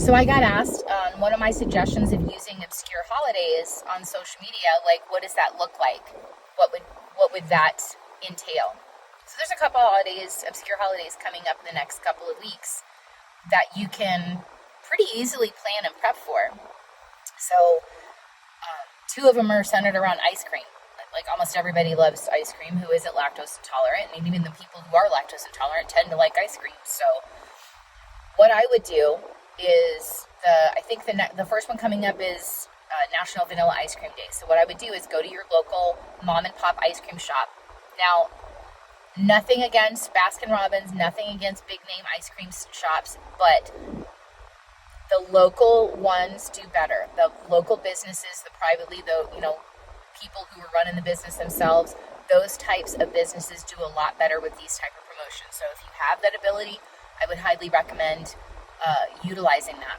So I got asked on one of my suggestions of using obscure holidays on social media, like what does that look like? What would that entail? So there's a couple holidays, obscure holidays coming up in the next couple of weeks that you can pretty easily plan and prep for. So two of them are centered around ice cream. Like almost everybody loves ice cream who isn't lactose intolerant, and even the people who are lactose intolerant tend to like ice cream. So what I would do is I think the first one coming up is National Vanilla Ice Cream Day. So what I would do is go to your local mom and pop ice cream shop. Now, nothing against Baskin-Robbins, nothing against big name ice cream shops, but the local ones do better. The local businesses, the privately, people who are running the business themselves, those types of businesses do a lot better with these type of promotions. So if you have that ability, I would highly recommend utilizing that.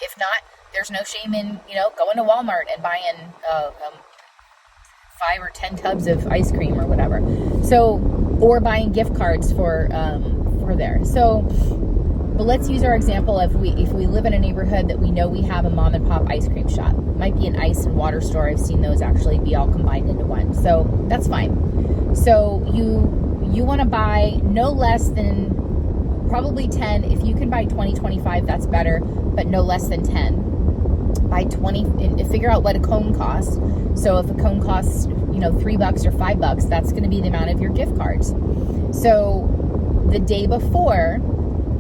If not, there's no shame in, going to Walmart and buying 5 or 10 tubs of ice cream or whatever. So, or buying gift cards for there. So, but let's use our example if we live in a neighborhood that we know we have a mom and pop ice cream shop. Might be an ice and water store. I've seen those actually be all combined into one. So that's fine. So you want to buy no less than probably 10. If you can buy 20, 25, that's better, but no less than 10. Buy 20 and figure out what a cone costs. So if a cone costs, $3 or $5, that's going to be the amount of your gift cards. So the day before,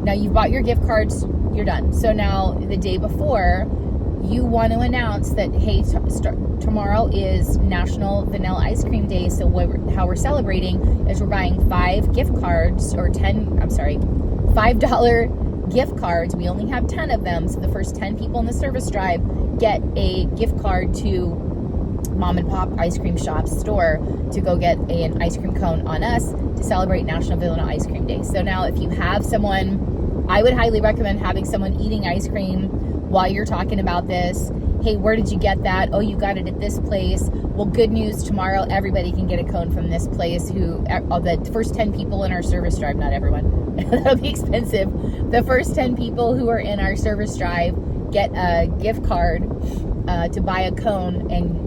now you've bought your gift cards, you're done. So now the day before, you want to announce that, hey, tomorrow is National Vanilla Ice Cream Day. So how we're celebrating is we're buying 5 gift cards or $5 gift cards. We only have 10 of them. So the first 10 people in the service drive get a gift card to mom and pop ice cream shop store to go get an ice cream cone on us to celebrate National Vanilla Ice Cream Day. So now if you have someone, I would highly recommend having someone eating ice cream while you're talking about this. Hey, where did you get that? Oh, you got it at this place. Well, good news, tomorrow everybody can get a cone from this place. The first 10 people in our service drive, not everyone, that'll be expensive. The first 10 people who are in our service drive get a gift card to buy a cone and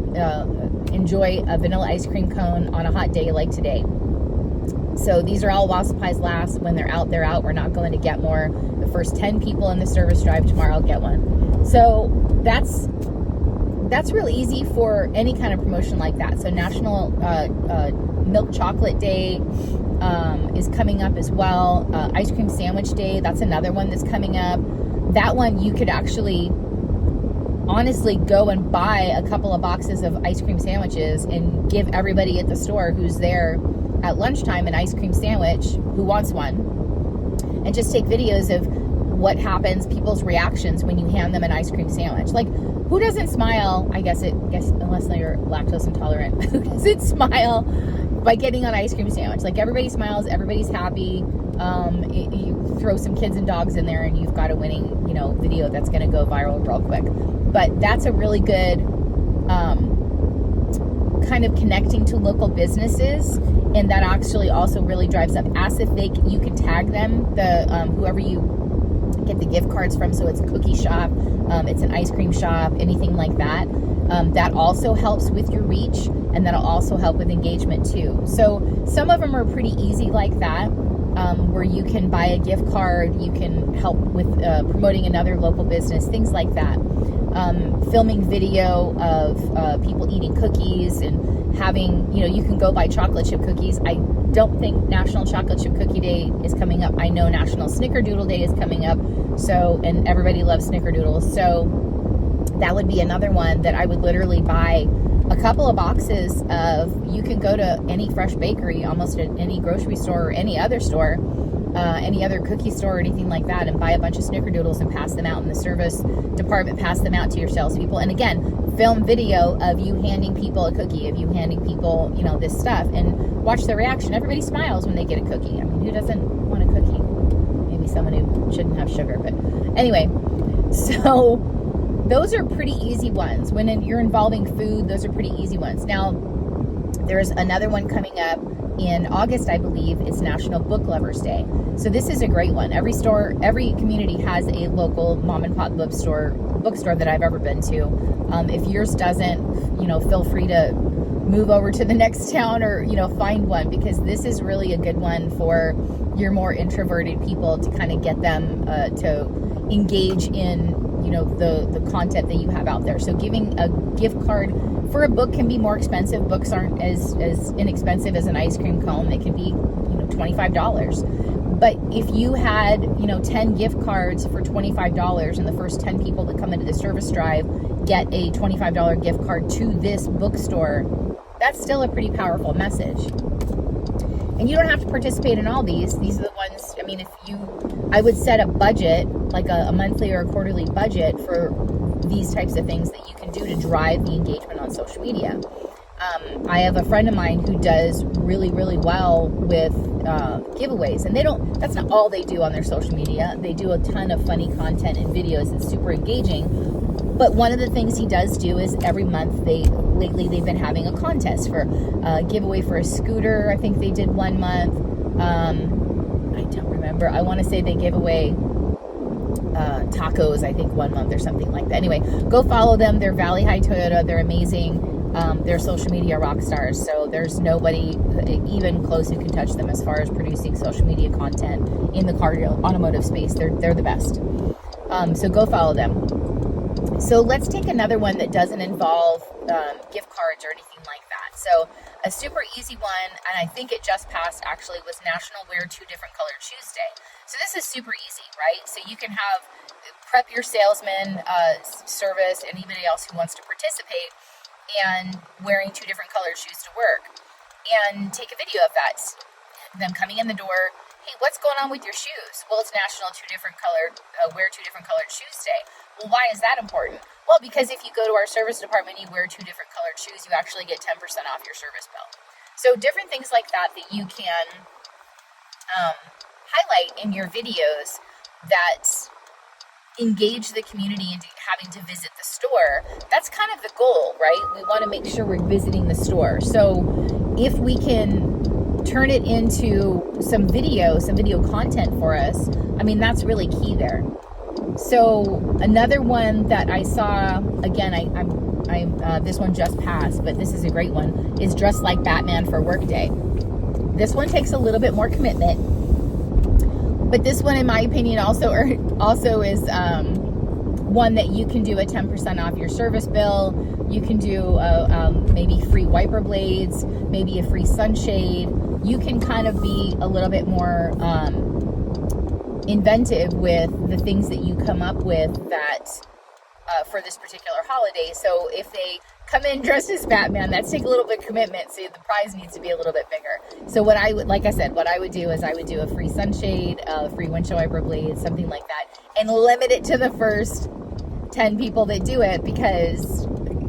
enjoy a vanilla ice cream cone on a hot day like today. So these are all while supplies last. When they're out, they're out. We're not going to get more. The first 10 people in the service drive tomorrow get one. So that's really easy for any kind of promotion like that. So National Milk Chocolate Day is coming up as well. Ice Cream Sandwich Day, that's another one that's coming up. That one you could actually honestly go and buy a couple of boxes of ice cream sandwiches and give everybody at the store who's there at lunchtime an ice cream sandwich who wants one, and just take videos of what happens, people's reactions when you hand them an ice cream sandwich. Like, who doesn't smile? I guess unless you're lactose intolerant, who doesn't smile by getting an ice cream sandwich? Like, everybody smiles, everybody's happy. You throw some kids and dogs in there and you've got a winning, video that's going to go viral real quick. But that's a really good kind of connecting to local businesses, and that actually also really drives up. Ask if you can tag them, whoever you get the gift cards from. So it's a cookie shop, it's an ice cream shop, anything like that. That also helps with your reach, and that'll also help with engagement too. So some of them are pretty easy like that, where you can buy a gift card, you can help with promoting another local business, things like that. Filming video of people eating cookies and having, you can go buy chocolate chip cookies. I don't think National Chocolate Chip Cookie Day is coming up. I know National Snickerdoodle Day is coming up. So, and everybody loves Snickerdoodles. So that would be another one that I would literally buy a couple of boxes of. You can go to any fresh bakery, almost at any grocery store or any other store, any other cookie store or anything like that, and buy a bunch of Snickerdoodles and pass them out in the service department, pass them out to your salespeople. And again, film video of you handing people a cookie, of you handing people, this stuff, and watch their reaction. Everybody smiles when they get a cookie. I mean, who doesn't want a cookie? Maybe someone who shouldn't have sugar, but anyway, so those are pretty easy ones. When you're involving food, those are pretty easy ones. Now, There's another one coming up in August, I believe. It's National Book Lovers Day. So this is a great one. Every community has a local mom and pop bookstore that I've ever been to. If yours doesn't, feel free to move over to the next town or, find one, because this is really a good one for your more introverted people to kind of get them to engage in, the content that you have out there. So giving a gift card for a book can be more expensive. Books aren't as inexpensive as an ice cream cone. They can be, $25. But if you had, 10 gift cards for $25 and the first 10 people that come into the service drive get a $25 gift card to this bookstore, that's still a pretty powerful message. And you don't have to participate in all these. These are the ones, I would set a budget, like a monthly or a quarterly budget for these types of things that you can do to drive the engagement on social media. I have a friend of mine who does really, really well with giveaways, and that's not all they do on their social media. They do a ton of funny content and videos that's super engaging. But one of the things he does do is every month, lately they've been having a contest for a giveaway for a scooter. I think they did one month. I don't remember. I want to say they give away tacos, I think, one month or something like that. Anyway, go follow them. They're Valley High Toyota. They're amazing. They're social media rock stars. So there's nobody even close who can touch them as far as producing social media content in the automotive space. They're the best. So go follow them. So let's take another one that doesn't involve gift cards or anything like that. So a super easy one, and I think it just passed actually, was National Wear Two Different Colored Shoes Day. So this is super easy, right? So you can prep your salesman, service, anybody else who wants to participate, and wearing two different colored shoes to work. And take a video of that. Them coming in the door, hey, what's going on with your shoes? Well, it's National Wear Two Different Colored Shoes Day. Well, why is that important? Well, because if you go to our service department and you wear two different colored shoes, you actually get 10% off your service bill. So different things like that you can highlight in your videos that engage the community into having to visit the store. That's kind of the goal, right? We want to make sure we're visiting the store. So if we can turn it into some video content for us, that's really key there. So another one that I saw, again, this one just passed, but this is a great one, is Dress Like Batman for Workday. This one takes a little bit more commitment, but this one, in my opinion, also is one that you can do a 10% off your service bill. You can do maybe free wiper blades, maybe a free sunshade. You can kind of be a little bit more inventive with the things that you come up with that for this particular holiday. So if they come in dressed as Batman, that's take a little bit of commitment. So the prize needs to be a little bit bigger. So what I would do is I would do a free sunshade, a free windshield wiper blade, something like that, and limit it to the first 10 people that do it, because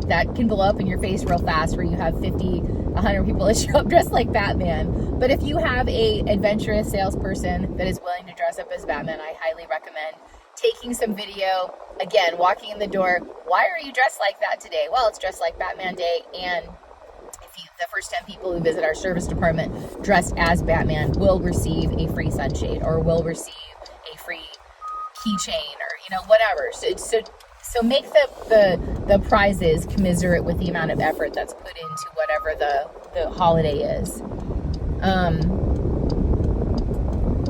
that can blow up in your face real fast where you have 50, 100 people that show up dressed like Batman. But if you have a adventurous salesperson that is willing to dress up as Batman, I highly recommend taking some video, again, walking in the door. Why are you dressed like that today? Well, it's Dressed Like Batman Day, and the first 10 people who visit our service department dressed as Batman will receive a free sunshade, or will receive a free keychain, or whatever. So make the prizes commiserate with the amount of effort that's put into whatever the holiday is.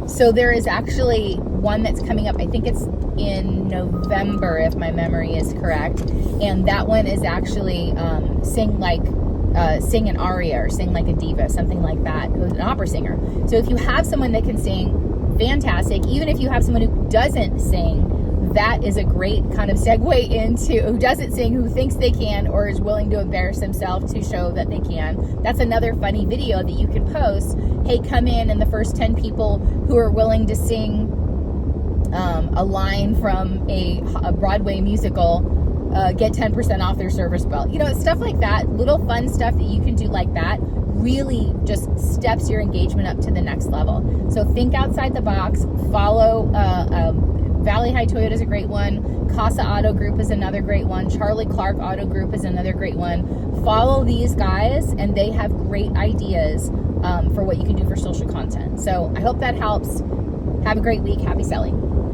So there is actually one that's coming up. I think it's in November, if my memory is correct. And that one is actually sing an aria, or sing like a diva, something like that. An opera singer. So if you have someone that can sing, fantastic. Even if you have someone who doesn't sing, that is a great kind of segue into who doesn't sing, who thinks they can, or is willing to embarrass themselves to show that they can. That's another funny video that you can post. Hey, come in, and the first 10 people who are willing to sing a line from a Broadway musical get 10% off their service bill. Stuff like that, little fun stuff that you can do like that really just steps your engagement up to the next level. So think outside the box, follow Valley Hi Toyota is a great one. Casa Auto Group is another great one. Charlie Clark Auto Group is another great one. Follow these guys, and they have great ideas for what you can do for social content. So I hope that helps. Have a great week. Happy selling.